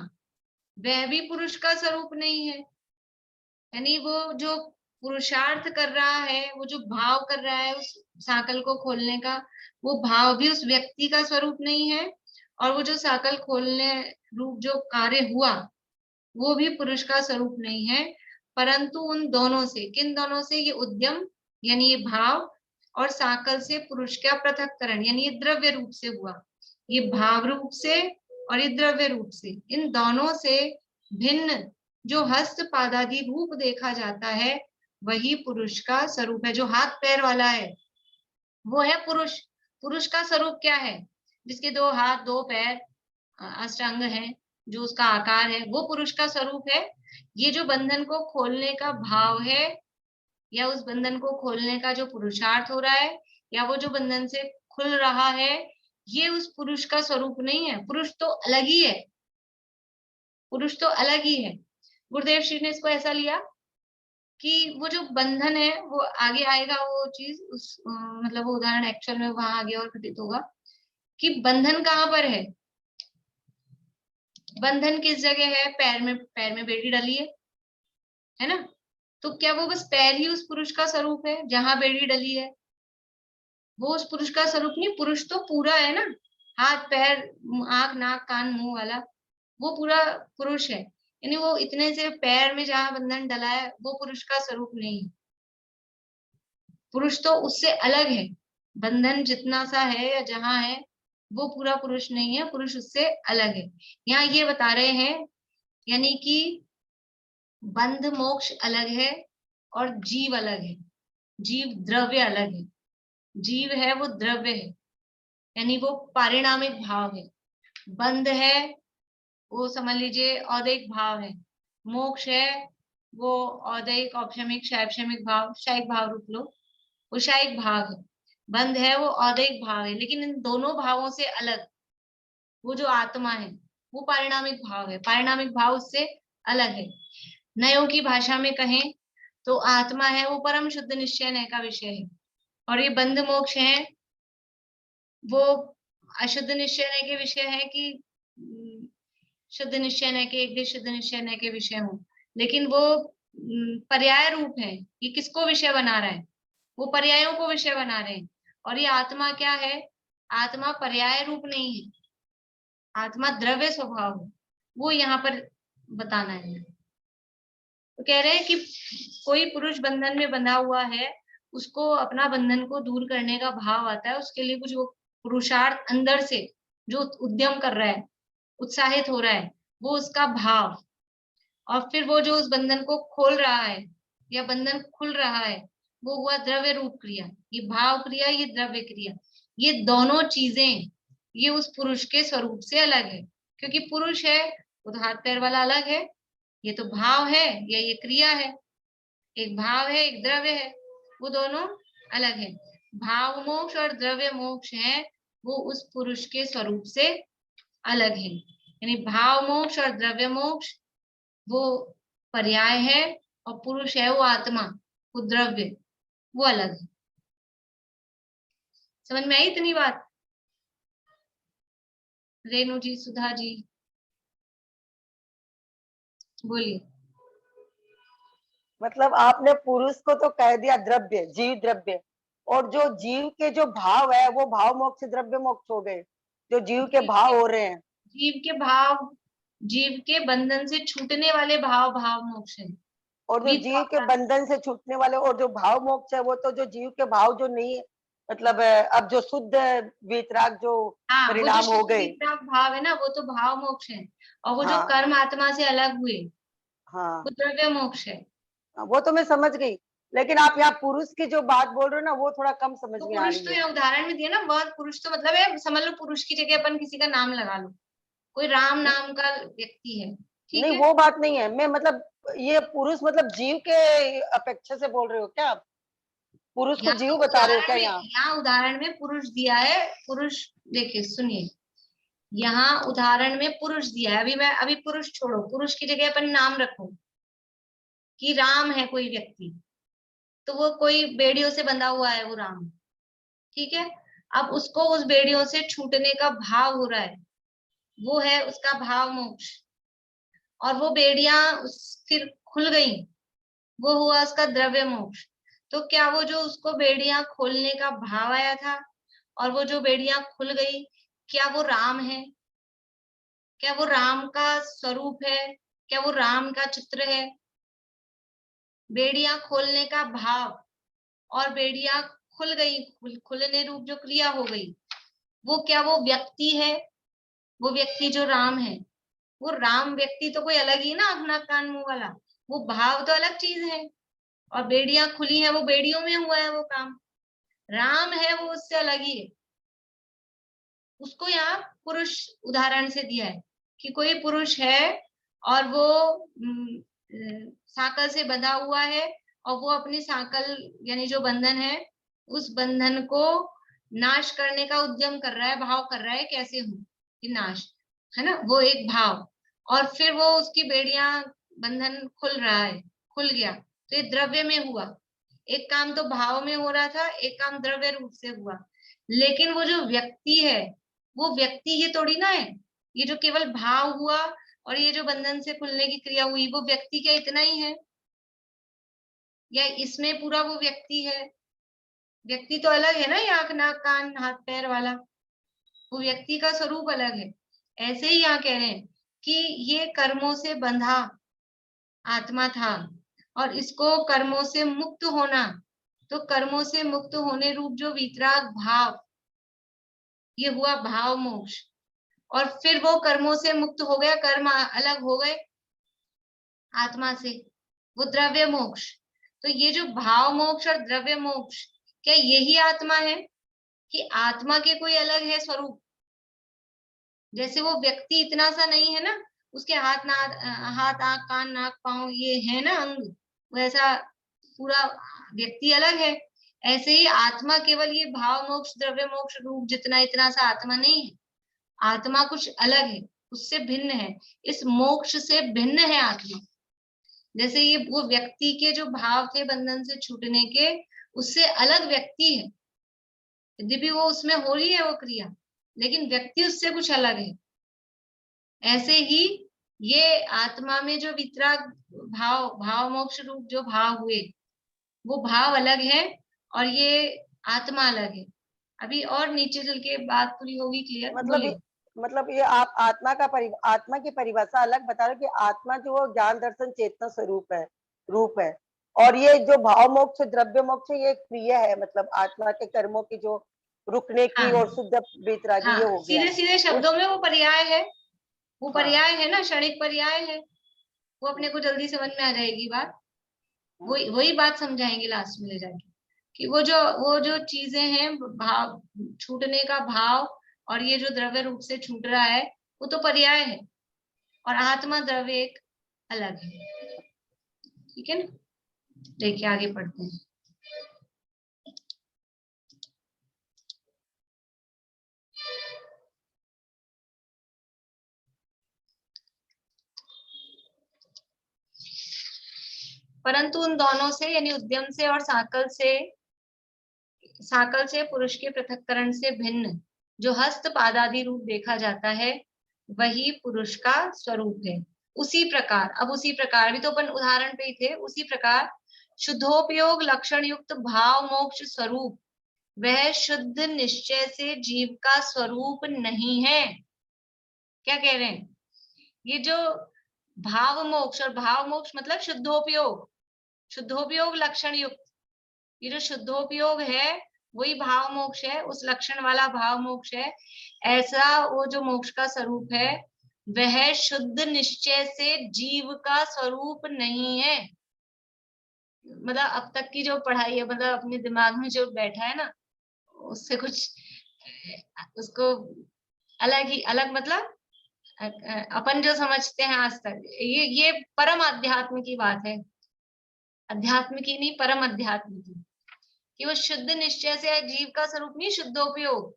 A: वह भी पुरुष का स्वरूप नहीं है। यानी वो जो पुरुषार्थ कर रहा है, वो जो भाव कर रहा है उस साकल को खोलने का, वो भाव भी उस व्यक्ति का स्वरूप नहीं है, और वो जो साकल खोलने रूप जो कार्य हुआ, वो भी पुरुष का स्वरूप नहीं है। परंतु उन दोनों से, किन दोनों से? ये उद्यम यानी ये भाव, और साकल से पुरुष का पृथक्करण यानी ये द्रव्य रूप से हुआ, ये भाव रूप से और ये द्रव्य रूप से, इन दोनों से भिन्न जो हस्त पादादि रूप देखा जाता है, वही पुरुष का स्वरूप है। जो हाथ पैर वाला है वो है पुरुष। पुरुष का स्वरूप क्या है? जिसके 2 हाथ 2 पैर अष्टांग है, जो उसका आकार है, वो पुरुष का स्वरूप है। ये जो बंधन को खोलने का भाव है, या उस बंधन को खोलने का जो पुरुषार्थ हो रहा है, या वो जो बंधन से खुल रहा है, ये उस पुरुष का स्वरूप नहीं है। पुरुष तो अलग ही है, पुरुष तो अलग ही है। गुरुदेव श्री ने इसको ऐसा लिया कि वो जो बंधन है, वो आगे आएगा वो चीज, उस मतलब वो उदाहरण एक्चुअल में वहां आगे और घटित होगा कि बंधन कहाँ पर है। बंधन किस जगह है? पैर में बेड़ी डली है ना? तो क्या वो बस पैर ही उस पुरुष का स्वरूप है जहां बेड़ी डली है? वो उस पुरुष का स्वरूप नहीं, पुरुष तो पूरा है ना, हाथ पैर आंख नाक कान मुंह वाला, वो पूरा पुरुष है। यानी वो इतने से पैर में जहां बंधन डला है, वो पुरुष का स्वरूप नहीं है। पुरुष तो उससे अलग है, बंधन जितना सा है या जहां है, वो पूरा पुरुष नहीं है, पुरुष उससे अलग है। यहाँ ये बता रहे हैं, यानी कि बंध मोक्ष अलग है और जीव अलग है, जीव द्रव्य अलग है। जीव है वो द्रव्य है, यानी वो पारिणामिक भाव है। बंध है वो समझ लीजिए औदैहिक भाव है, मोक्ष है वो औदैहिक औपशमिक शैक्षमिक भाव, शायिक भाव रूप लो, वो शायिक भाव है। बंध है वो औदैहिक भाव है, लेकिन इन दोनों भावों से अलग वो जो आत्मा है, वो पारिणामिक भाव है, पारिणामिक भाव उससे अलग है। नयों की भाषा में कहें तो आत्मा है वो परम शुद्ध निश्चय नय का विषय है, और ये बंध मोक्ष है वो अशुद्ध निश्चय न के विषय है कि शुद्ध निश्चय न के, एक शुद्ध निश्चय न के विषय हो, लेकिन वो पर्याय रूप है। ये किसको विषय बना रहा है? वो पर्यायों को विषय बना रहे हैं। और ये आत्मा क्या है? आत्मा पर्याय रूप नहीं है, आत्मा द्रव्य स्वभाव है, वो यहाँ पर बताना है। तो कह रहे हैं कि कोई पुरुष बंधन में बंधा हुआ है, उसको अपना बंधन को दूर करने का भाव आता है, उसके लिए कुछ वो पुरुषार्थ अंदर से जो उद्यम कर रहा है, उत्साहित हो रहा है, वो उसका भाव। और फिर वो जो उस बंधन को खोल रहा है या बंधन खुल रहा है, वो हुआ द्रव्य रूप क्रिया। ये भाव क्रिया, ये द्रव्य क्रिया, ये दोनों चीजें ये उस पुरुष के स्वरूप से अलग है। क्योंकि पुरुष है वो तो हाथ पैर वाला अलग है, ये तो भाव है या ये क्रिया है, एक भाव है एक द्रव्य है, वो दोनों अलग है। भाव मोक्ष और द्रव्य मोक्ष है वो उस पुरुष के स्वरूप से अलग है। यानी भाव मोक्ष और द्रव्य मोक्ष वो पर्याय है, और पुरुष है वो आत्मा, वो द्रव्य, वो अलग है। समझ में आई इतनी बात? रेणु जी, सुधा जी बोलिए।
F: मतलब आपने पुरुष को तो कह दिया द्रव्य, जीव द्रव्य, और जो जीव के जो भाव है वो भाव मोक्ष से द्रव्य मोक्ष हो गए, जो जीव के भाव हो रहे हैं।
A: जीव के भाव, जीव के बंधन से छूटने वाले भाव, भाव मोक्ष है।
F: और जो जीव के बंधन से छूटने वाले और जो भाव मोक्ष है वो तो जो जीव के भाव जो नहीं है, मतलब अब जो शुद्ध वीतराग जो परिणाम हो गए,
A: भाव है ना, वो तो भाव मोक्ष है। और वो जो
F: हाँ,
A: कर्म आत्मा से अलग हुए,
F: हाँ,
A: वो द्रव्य मोक्ष है।
F: वो तो मैं समझ गई, लेकिन आप यहाँ पुरुष की जो बात बोल रहे हो ना वो थोड़ा कम समझ
A: तो
F: में आ
A: पुरुष
F: रही
A: तो
F: है।
A: यहाँ उदाहरण में दिया ना, बहुत पुरुष तो मतलब है, समझ लो पुरुष की जगह अपन किसी का नाम लगा लो, कोई राम नाम का व्यक्ति है, ठीक
F: नहीं,
A: है?
F: वो बात नहीं है, मैं मतलब ये पुरुष मतलब जीव के अपेक्षा से बोल रहे हो क्या आप? पुरुष को जीव बता रहे हो क्या यहाँ?
A: यहाँ उदाहरण में पुरुष दिया है। पुरुष देखिए, सुनिए, यहाँ उदाहरण में पुरुष दिया है। अभी पुरुष छोड़ो, पुरुष की जगह अपन नाम रखो कि राम है कोई व्यक्ति, तो वो कोई बेड़ियों से बंधा हुआ है वो राम, ठीक है? अब उसको उस बेड़ियों से छूटने का भाव हो रहा है, वो है उसका भाव मोक्ष। और वो बेड़ियां फिर खुल गई, वो हुआ उसका द्रव्य मोक्ष। तो क्या वो जो उसको बेड़ियां खोलने का भाव आया था और वो जो बेड़ियां खुल गई, क्या वो राम है? क्या वो राम का स्वरूप है? क्या वो राम का चित्र है? बेड़ियां खोलने का भाव और बेड़ियां खुल गई, खुलने रूप जो क्रिया हो गई, वो क्या वो व्यक्ति है? वो व्यक्ति जो राम है, वो राम व्यक्ति तो कोई अलग ही ना, आँख नाक कान मुंह वाला, वो भाव तो अलग चीज है। और बेड़ियां खुली है, वो बेड़ियों में हुआ है वो काम। राम है वो उससे अलग ही है। उसको यहाँ पुरुष उदाहरण से दिया है कि कोई पुरुष है और वो साकल से बंधा हुआ है, और वो अपनी साकल यानी जो बंधन है उस बंधन को नाश करने का उद्यम कर रहा है, भाव कर रहा है कैसे हो कि नाश, है ना, वो एक भाव। और फिर वो उसकी बेड़ियां, बंधन खुल रहा है, खुल गया, तो ये द्रव्य में हुआ। एक काम तो भाव में हो रहा था, एक काम द्रव्य रूप से हुआ। लेकिन वो जो व्यक्ति है, वो व्यक्ति ये थोड़ी ना है, ये जो केवल भाव हुआ और ये जो बंधन से खुलने की क्रिया हुई, वो व्यक्ति क्या इतना ही है? या इसमें पूरा वो व्यक्ति है? व्यक्ति तो अलग है ना, ये आंख नाक कान हाथ पैर वाला, वो व्यक्ति का स्वरूप अलग है। ऐसे ही यहाँ कह रहे हैं कि ये कर्मों से बंधा आत्मा था और इसको कर्मों से मुक्त होना, तो कर्मों से मुक्त होने रूप जो वितराग भाव, ये हुआ भाव मोक्ष। और फिर वो कर्मों से मुक्त हो गया, कर्म अलग हो गए आत्मा से, वो द्रव्य मोक्ष। तो ये जो भाव मोक्ष और द्रव्य मोक्ष, क्या यही आत्मा है कि आत्मा के कोई अलग है स्वरूप? जैसे वो व्यक्ति इतना सा नहीं है ना, उसके हाथ आंख कान नाक पांव ये है ना अंग, वैसा पूरा व्यक्ति अलग है। ऐसे ही आत्मा केवल ये भाव मोक्ष द्रव्य मोक्ष रूप जितना इतना सा आत्मा नहीं है, आत्मा कुछ अलग है, उससे भिन्न है, इस मोक्ष से भिन्न है आत्मा। जैसे ये वो व्यक्ति के जो भाव थे बंधन से छूटने के, उससे अलग व्यक्ति है, यद्यपि वो उसमें हो रही है वो क्रिया, लेकिन व्यक्ति उससे कुछ अलग है। ऐसे ही ये आत्मा में जो वितराग भाव मोक्ष रूप जो भाव हुए, वो भाव अलग है और ये आत्मा अलग है। अभी और नीचे चल के बात पूरी होगी क्लियर। बोलिए।
F: मतलब ये आप आत्मा की परिभाषा अलग बता रहे हो कि आत्मा जो वो ज्ञान दर्शन चेतना स्वरूप है, रूप है, और ये जो भाव मोक्ष द्रव्य मोक्ष ये एक क्रिया है, मतलब आत्मा के कर्मों की जो रुकने की
A: हाँ,
F: और शुद्ध वितरागी ये हो गया।
A: सीधे शब्दों में वो पर्याय है, वो
F: हाँ।
A: पर्याय है ना, क्षणिक पर्याय है, वो अपने को जल्दी समझ में आ जाएगी बात। वही बात समझाएंगे लास्ट में ले जाके कि वो जो चीजें हैं, भाव छूटने का भाव और ये जो द्रव्य रूप से छूट रहा है वो तो पर्याय है, और आत्मा द्रव्य एक अलग है। ठीक है ना, देखिए आगे पढ़ते हैं। परंतु उन दोनों से यानी उद्यम से और साकल से पुरुष के पृथक्करण से भिन्न जो हस्त पादादि रूप देखा जाता है, वही पुरुष का स्वरूप है। उसी प्रकार, अब उसी प्रकार भी तो अपन उदाहरण पे ही थे, उसी प्रकार शुद्धोपयोग लक्षण युक्त भाव मोक्ष स्वरूप वह शुद्ध निश्चय से जीव का स्वरूप नहीं है। क्या कह रहे हैं? ये जो भाव मोक्ष, और भाव मोक्ष मतलब शुद्धोपयोग लक्षण युक्त, ये जो शुद्धोपयोग है वही भाव मोक्ष है, उस लक्षण वाला भाव मोक्ष है। ऐसा वो जो मोक्ष का स्वरूप है वह शुद्ध निश्चय से जीव का स्वरूप नहीं है। मतलब अब तक की जो पढ़ाई है, मतलब अपने दिमाग में जो बैठा है ना, उससे कुछ उसको अलग मतलब अपन जो समझते हैं आज तक, ये परम अध्यात्म की बात है, अध्यात्म की नहीं, परम अध्यात्म की, कि वो शुद्ध निश्चय से जीव का स्वरूप नहीं, शुद्धोपयोग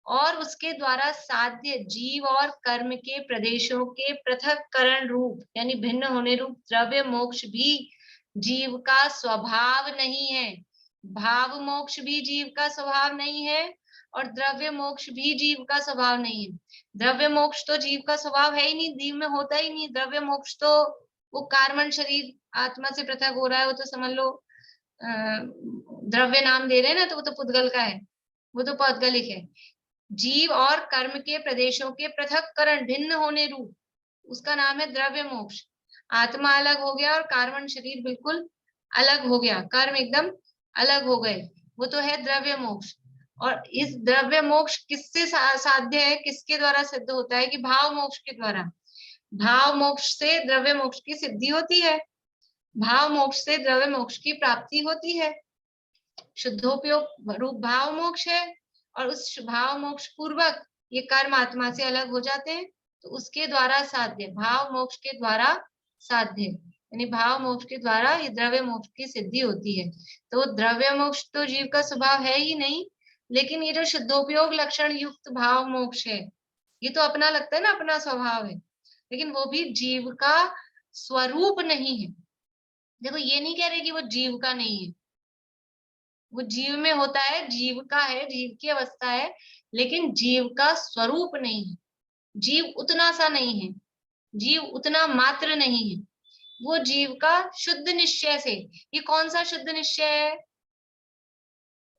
A: और उसके द्वारा साध्य जीव और कर्म के प्रदेशों के पृथक्करण रूप यानी भिन्न होने रूप द्रव्य मोक्ष भी जीव का स्वभाव नहीं है। भाव मोक्ष भी जीव का स्वभाव नहीं है और द्रव्य मोक्ष भी जीव का स्वभाव नहीं है। द्रव्य मोक्ष तो जीव का स्वभाव है ही नहीं, जीव में होता ही नहीं। द्रव्य मोक्ष तो वो कार्बन शरीर आत्मा से पृथक हो रहा है, वो तो समझ लो द्रव्य नाम दे रहे हैं ना, तो वो तो पुद्गल का है, वो तो पौद्गलिक है। जीव और कर्म के प्रदेशों के पृथक्करण भिन्न होने रूप, उसका नाम है द्रव्य मोक्ष। आत्मा अलग हो गया और कार्बन शरीर बिल्कुल अलग हो गया, कर्म एकदम अलग हो गए, वो तो है द्रव्य मोक्ष। और इस द्रव्य मोक्ष किससे साध्य है, किसके द्वारा सिद्ध होता है? कि भाव मोक्ष के द्वारा। भाव मोक्ष से द्रव्य मोक्ष की सिद्धि होती है, भाव मोक्ष से द्रव्य मोक्ष की प्राप्ति होती है। शुद्धोपयोग रूप भाव मोक्ष है और उस भाव मोक्ष पूर्वक ये कर्म आत्मा से अलग हो जाते हैं, तो उसके द्वारा साध्य, भाव मोक्ष के द्वारा साध्य यानी भाव मोक्ष के द्वारा ये द्रव्य मोक्ष की सिद्धि होती है। तो द्रव्य मोक्ष तो जीव का स्वभाव है ही नहीं, लेकिन ये जो शुद्धोपयोग लक्षण युक्त भाव मोक्ष है, ये तो अपना लगता है ना, अपना स्वभाव है, लेकिन वो भी जीव का स्वरूप नहीं है। देखो ये नहीं कह रहे कि वो जीव का नहीं है, वो जीव में होता है, जीव का है, जीव की अवस्था है, लेकिन जीव का स्वरूप नहीं है। जीव उतना सा नहीं है, जीव उतना मात्र नहीं है। वो जीव का शुद्ध निश्चय से, ये कौन सा शुद्ध निश्चय है?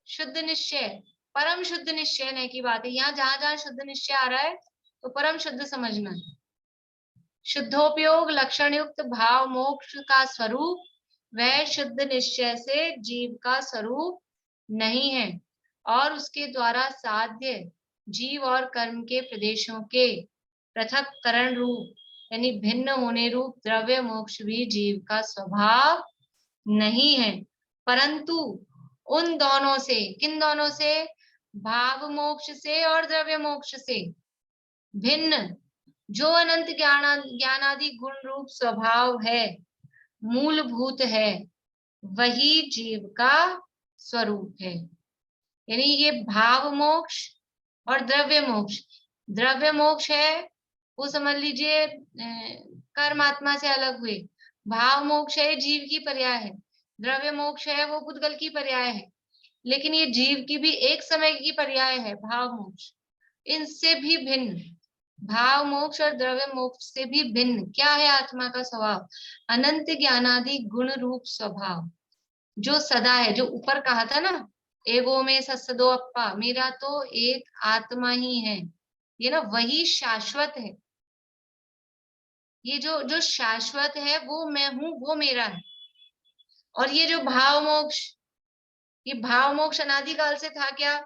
A: शुद्ध निश्चय, परम शुद्ध निश्चय नहीं की बात है। यहाँ जहां जहां शुद्ध निश्चय आ रहा है तो परम शुद्ध समझना है। शुद्धोपयोग लक्षण युक्त भाव मोक्ष का स्वरूप वह शुद्ध निश्चय से जीव का स्वरूप नहीं है और उसके द्वारा साध्य जीव और कर्म के प्रदेशों के पृथक्करण रूप यानी भिन्न होने रूप द्रव्य मोक्ष भी जीव का स्वभाव नहीं है। परंतु उन दोनों से, किन दोनों से? भाव मोक्ष से और द्रव्य मोक्ष से भिन्न जो अनंत ज्ञानादि गुण रूप स्वभाव है, मूलभूत है, वही जीव का स्वरूप है। यानी ये भाव मोक्ष और द्रव्य मोक्ष, द्रव्य मोक्ष है वो समझ लीजिए कर्म आत्मा से अलग हुए, भाव मोक्ष है जीव की पर्याय है, द्रव्य मोक्ष है वो पुद्गल की पर्याय है, लेकिन ये जीव की भी एक समय की पर्याय है भाव मोक्ष। इनसे भी भिन्न, भाव मोक्ष और द्रव्य मोक्ष से भी भिन्न क्या है आत्मा का स्वभाव? अनंत ज्ञानादि गुण रूप स्वभाव, जो सदा है, जो ऊपर कहा था ना, एगो में ससदो अप्पा, मेरा तो एक आत्मा ही है, ये ना वही शाश्वत है। ये जो जो शाश्वत है वो मैं हूं, वो मेरा है। और ये जो भाव मोक्ष, ये भाव मोक्ष अनादिकाल से था क्या?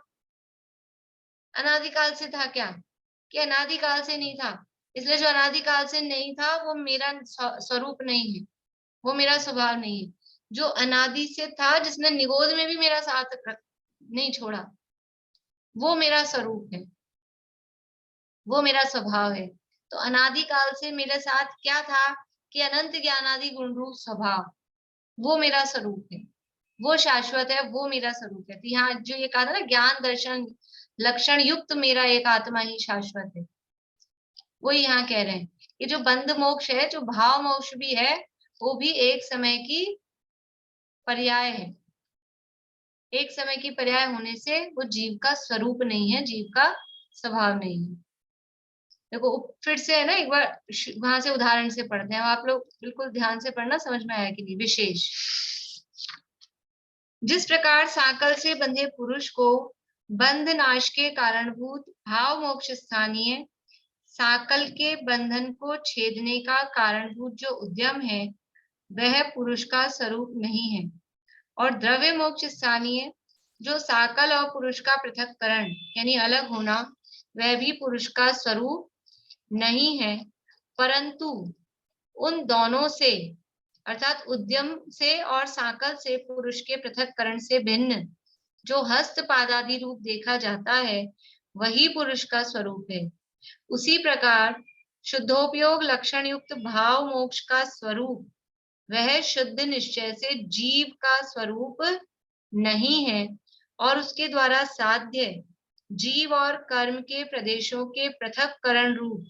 A: अनादिकाल से था क्या? कि अनादिकाल से नहीं था। इसलिए जो अनादिकाल से नहीं था वो मेरा स्वरूप नहीं है, वो मेरा स्वभाव नहीं है। जो अनादि से था, जिसने निगोद में भी मेरा साथ नहीं छोड़ा, वो मेरा स्वरूप है, वो मेरा स्वभाव है। तो अनादिकाल से मेरे साथ क्या था कि अनंत ज्ञानादि गुण रूप स्वभाव, वो मेरा स्वरूप है, वो शाश्वत है, वो मेरा स्वरूप है। तो यहाँ जो ये कहा था ना, ज्ञान दर्शन लक्षण युक्त मेरा एक आत्मा ही शाश्वत है, वो यहाँ कह रहे हैं। ये जो बंध मोक्ष है, जो भाव मोक्ष भी है, वो भी एक समय की पर्याय है। एक समय की पर्याय होने से वो जीव का स्वरूप नहीं है, जीव का स्वभाव नहीं है। देखो फिर से है ना, एक बार वहां से उदाहरण से पढ़ते हैं, आप लोग बिल्कुल ध्यान से पढ़ना, समझ में आया कि नहीं। विशेष, जिस प्रकार साकल से बंधे पुरुष को बंध नाश के कारणभूत भाव मोक्ष स्थानीय, साकल के बंधन को छेदने का कारणभूत जो उद्यम है वह पुरुष का स्वरूप नहीं है, और द्रव्य मोक्ष स्थानीय, जो साकल और पुरुष का पृथक्करण यानी अलग होना, वह भी पुरुष का स्वरूप नहीं है, परंतु उन दोनों से अर्थात उद्यम से और साकल से पुरुष के पृथक्करण से भिन्न जो हस्त पादादि रूप देखा जाता है वही पुरुष का स्वरूप है। उसी प्रकार शुद्धोपयोग लक्षण युक्त भाव मोक्ष का स्वरूप वह शुद्ध निश्चय से जीव का स्वरूप नहीं है, और उसके द्वारा साध्य जीव और कर्म के प्रदेशों के पृथक्करण रूप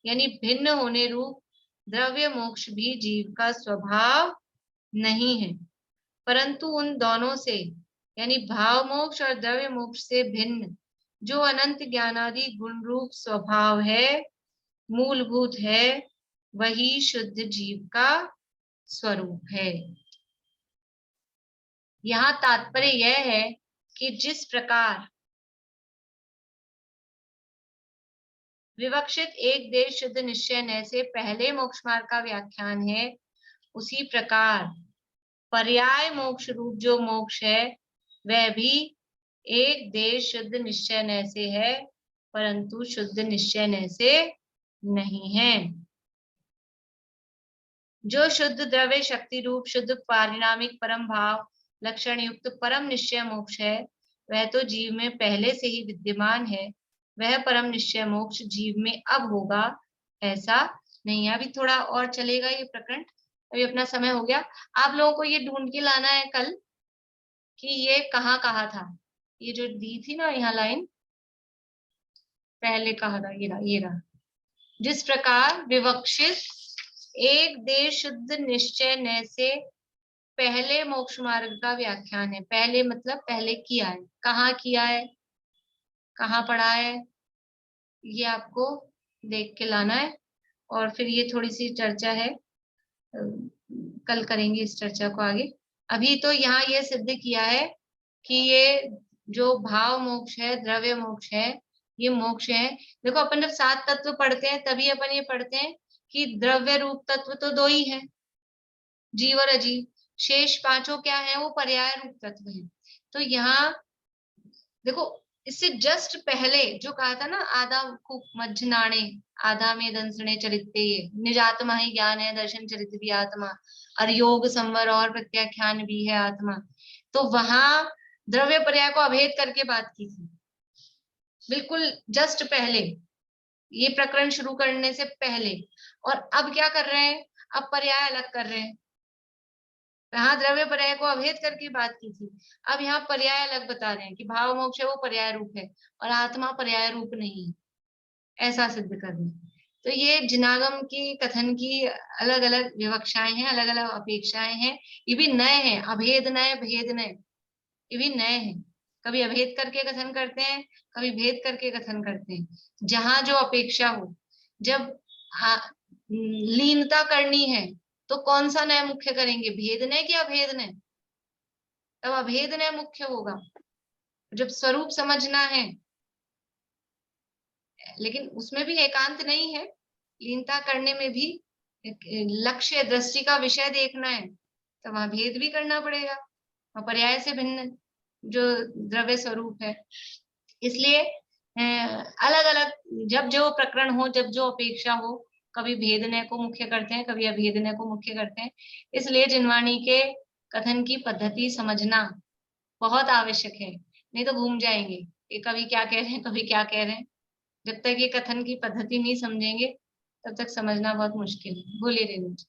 A: यानी भिन्न होने रूप द्रव्य मोक्ष भी जीव का स्वभाव नहीं है, परंतु उन दोनों से यानी भाव मोक्ष और द्रव्य मोक्ष से भिन्न जो अनंत ज्ञानादि गुण रूप स्वभाव है, मूलभूत है, वही शुद्ध जीव का स्वरूप है। यहाँ तात्पर्य यह है कि जिस प्रकार विवक्षित एक देश शुद्ध निश्चय न से पहले मोक्ष मार्ग का व्याख्यान है, उसी प्रकार पर्याय मोक्ष रूप जो मोक्ष है वह भी एक देश शुद्ध निश्चय न से है, परंतु शुद्ध निश्चय न से नहीं है। जो शुद्ध द्रव्य शक्ति रूप शुद्ध पारिणामिक परम भाव लक्षण युक्त परम निश्चय मोक्ष है, वह तो जीव में पहले से ही विद्यमान है, वह परम निश्चय मोक्ष जीव में अब होगा ऐसा नहीं है। अभी थोड़ा और चलेगा ये प्रकरण, अभी अपना समय हो गया। आप लोगों को ये ढूंढ के लाना है कल कि ये कहाँ कहा था, ये जो दी थी ना यहाँ लाइन पहले कहा था, ये रहा। जिस प्रकार विवक्षित एक देश शुद्ध निश्चय न से पहले मोक्ष मार्ग का व्याख्यान है, पहले मतलब पहले किया है, कहाँ किया है, कहाँ पढ़ा है, ये आपको देख के लाना है। और फिर ये थोड़ी सी चर्चा है, कल करेंगे इस चर्चा को आगे। अभी तो यहाँ ये सिद्ध किया है कि ये जो भाव मोक्ष है, द्रव्य मोक्ष है, ये मोक्ष है। देखो अपन जब 7 तत्व पढ़ते हैं तभी अपन ये पढ़ते हैं कि द्रव्य रूप तत्व तो 2 ही है, जीव और अजीव, शेष 5 क्या है, वो पर्याय रूप तत्व है। तो यहाँ देखो इससे जस्ट पहले जो कहा था ना, आधा खूब मज्जनाणे आधा में दंसने चरित्ते, निजात्मा ही ज्ञान है, दर्शन चरित्र भी आत्मा, और योग संवर और प्रत्याख्यान भी है आत्मा। तो वहां द्रव्य पर्याय को अभेद करके बात की थी, बिल्कुल जस्ट पहले, ये प्रकरण शुरू करने से पहले। और अब क्या कर रहे हैं, अब पर्याय अलग कर रहे हैं। यहाँ द्रव्य पर्याय को अभेद करके बात की थी, अब यहाँ पर्याय अलग बता रहे हैं कि भाव मोक्ष है वो पर्याय रूप है और आत्मा पर्याय रूप नहीं है, ऐसा सिद्ध कर रहे हैं। तो ये जिनागम की कथन की अलग अलग विवक्षाएं हैं, अलग अलग अपेक्षाएं हैं, ये भी नए हैं, अभेद नए भेद नए, ये भी नए हैं। कभी अभेद करके कथन करते हैं, कभी भेद करके कथन करते हैं, जहां जो अपेक्षा हो। जब लीनता करनी है तो कौन सा न्याय मुख्य करेंगे, भेद न्याय कि अभेद न्याय? तब अभेद न्याय मुख्य होगा। जब स्वरूप समझना है, लेकिन उसमें भी एकांत नहीं है, लीनता करने में भी लक्ष्य दृष्टि का विषय देखना है, तो वहां भेद भी करना पड़ेगा, और पर्याय से भिन्न जो द्रव्य स्वरूप है। इसलिए अलग अलग जब जो प्रकरण हो, जब जो अपेक्षा हो, कभी भेदने को मुख्य करते हैं, कभी अभेदने को मुख्य करते हैं। इसलिए जिनवाणी के कथन की पद्धति समझना बहुत आवश्यक है, नहीं तो घूम जाएंगे, ये कभी क्या कह रहे हैं, कभी क्या कह रहे हैं। जब तक ये कथन की पद्धति नहीं समझेंगे तब तक समझना बहुत मुश्किल है। बोलिए रेणु जी।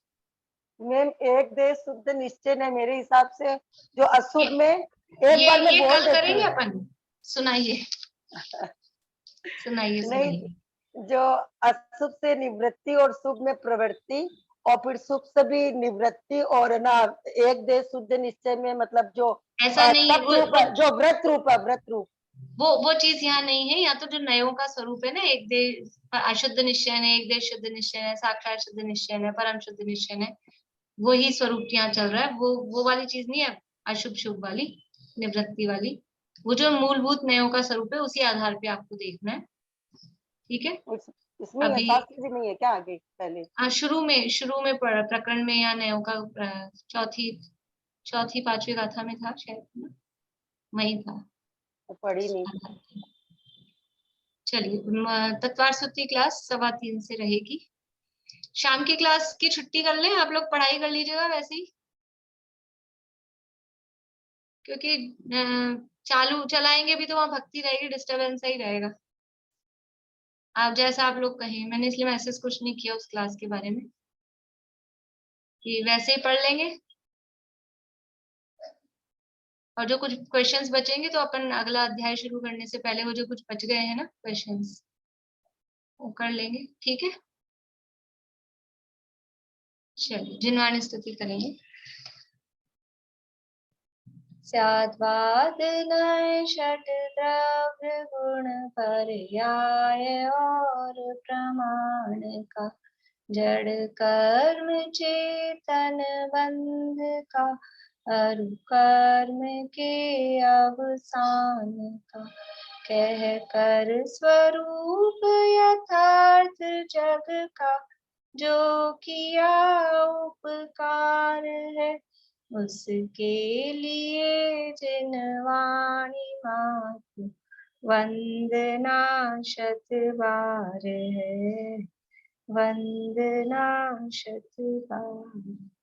F: मैम एक देश शुद्ध निश्चय ने मेरे हिसाब से जो अशुभ में एक बार मैं
A: ये
F: बोल
A: कल
F: देती
A: करेंगे
F: हूँ।
A: अपन, सुनाइए सुनाइए
F: नहीं,
A: सुनाइए।
F: जो अशुभ से निवृत्ति और शुभ में प्रवृत्ति और फिर शुभ से भी निवृत्ति और ना एक देश शुद्ध निश्चय में मतलब जो
A: ऐसा नहीं है,
F: तप रूप है, जो व्रत रूप है, व्रत रूप।
A: वो चीज यहाँ नहीं है। यहाँ तो जो नयों का स्वरूप है ना, एक देश अशुद्ध निश्चय है, एक देश शुद्ध निश्चय है, साक्षात शुद्ध निश्चय है, परम शुद्ध निश्चय है, वही स्वरूप यहाँ चल रहा है। वो वाली चीज नहीं है, अशुभ शुभ वाली, निवृत्ति वाली। वो जो मूलभूत नयों का स्वरूप है, उसी आधार पे आपको देखना है। ठीक है।
F: इसमें
A: अभी
F: शास्त्र में है क्या आगे पहले?
A: शुरू में प्रकरण में या नयों का चौथी पांचवी गाथा में था शायद, है ना? वही था।
F: तो पढ़ी नहीं।
A: चलिए, तत्वार सूत्री क्लास 3:15 से रहेगी। शाम की क्लास की छुट्टी कर लें, आप लोग पढ़ाई कर लीजिएगा वैसे ही, क्योंकि चालू चलाएंगे भी तो वहां भक्ति रहेगी, डिस्टरबेंस ही रहेगा। आप जैसा आप लोग कहें, मैंने इसलिए मैसेज कुछ नहीं किया उस क्लास के बारे में, कि वैसे ही पढ़ लेंगे, और जो कुछ क्वेश्चंस बचेंगे तो अपन अगला अध्याय शुरू करने से पहले वो जो कुछ बच गए हैं ना क्वेश्चंस, वो कर लेंगे। ठीक है। चलिए, जिनवाणी स्तुति करेंगे। स्याद्वादनय षट द्रव्य गुण पर्याय और प्रमाण का, जड़ कर्म चेतन बंध का, अरु कर्म के अवसान का, कह कर स्वरूप यथार्थ जग का, जो किया उपकार है, उसके लिए जिनवाणी मातु वंदना शत बार है, वंदना शत बार।